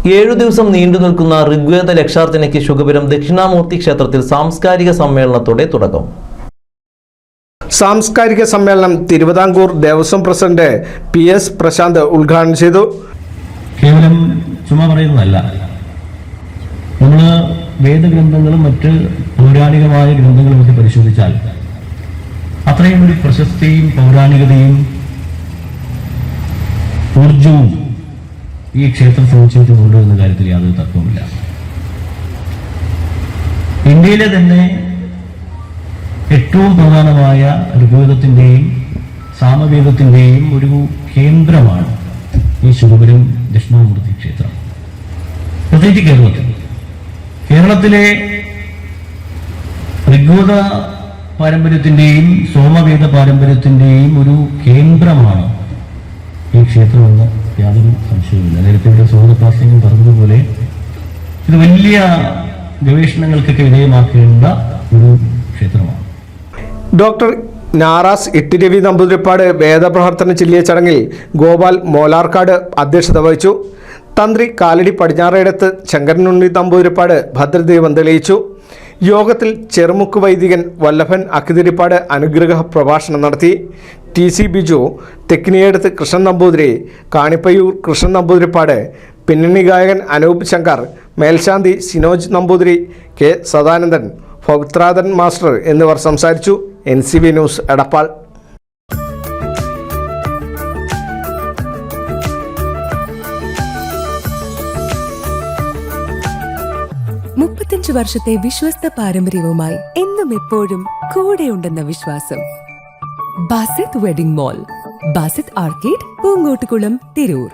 7 ദിവസം നീണ്ടു നിൽക്കുന്ന ഋഗ്വേദ ലക്ഷാർച്ചനയ്ക്ക് ശുഗപുരം ദക്ഷിണാമൂർത്തി ക്ഷേത്രത്തിൽ സാംസ്കാരിക സമ്മേളനത്തോടെ തുടക്കം. സാംസ്കാരിക സമ്മേളനം തിരുവിതാംകൂർ ദേവസ്വം പ്രസിഡന്റ് PS പ്രശാന്ത് ഉദ്ഘാടനം ചെയ്തു. കേവലം ചുമ്മാ പറയുന്നതല്ല, നമ്മൾ വേദഗ്രന്ഥങ്ങളും മറ്റ് പൗരാണികമായ ഗ്രന്ഥങ്ങളും ഒക്കെ പരിശോധിച്ചാൽ അത്രയും ഒരു പ്രശസ്തിയും പൗരാണികതയും ഊർജവും ഈ ക്ഷേത്ര സമുച്ചയത്തിനുണ്ട് എന്ന കാര്യത്തിൽ യാതൊരു തർക്കവുമില്ല. ഇന്ത്യയിലെ തന്നെ ഏറ്റവും പ്രധാനമായ ഋഗ്വേദത്തിന്റെയും സാമവേദത്തിന്റെയും ഒരു കേന്ദ്രമാണ് ഈ ശുഗപുരം ദക്ഷിണാമൂർത്തി ക്ഷേത്രം. പ്രത്യേകിച്ച് കേരളത്തിലെ ഋഗ്വേദ പാരമ്പര്യത്തിന്റെയും സോമവേദ പാരമ്പര്യത്തിന്റെയും ഒരു കേന്ദ്രമാണ് ഈ ക്ഷേത്രമെന്ന് യാതൊരു സംശയവുമില്ല. നേരത്തെ ഇവിടെ സോദപ്രാസംഗം പറഞ്ഞതുപോലെ ഇത് വലിയ ഗവേഷണങ്ങൾക്കൊക്കെ വിധേയമാക്കേണ്ട ഒരു ക്ഷേത്രമാണ്. ഡോക്ടർ നാറാസ് ഇട്ടിരവി നമ്പൂതിരിപ്പാട് വേദപ്രവർത്തനം ചൊല്ലിയ ചടങ്ങിൽ ഗോപാൽ മോലാർക്കാട് അധ്യക്ഷത വഹിച്ചു. തന്ത്രി കാലടി പടിഞ്ഞാറേടത്ത് ശങ്കരനുണ്ണി നമ്പൂതിരിപ്പാട് ഭദ്രദീപം തെളിയിച്ചു. യോഗത്തിൽ ചെറുമുക്ക് വൈദികൻ വല്ലഭൻ അക്കിതിരിപ്പാട് അനുഗ്രഹ പ്രഭാഷണം നടത്തി. TC ബിജു, തെക്കിനിയേടത്ത് കൃഷ്ണൻ നമ്പൂതിരി, കാണിപ്പയ്യൂർ കൃഷ്ണൻ നമ്പൂതിരിപ്പാട്, പിന്നണി ഗായകൻ അനൂപ് ശങ്കർ, മേൽശാന്തി സിനോജ് നമ്പൂതിരി, K സദാനന്ദൻ, പവിത്രാധൻ മാസ്റ്റർ എന്നിവർ സംസാരിച്ചു. NCV news Edappal. 35 വർഷത്തെ വിശ്വസ്ത പാരമ്പര്യവുമായി എന്നും എപ്പോഴും കൂടെയുണ്ടെന്ന വിശ്വാസം. Basith wedding mall, Basith arcade, Poonkottukulam, Tirur.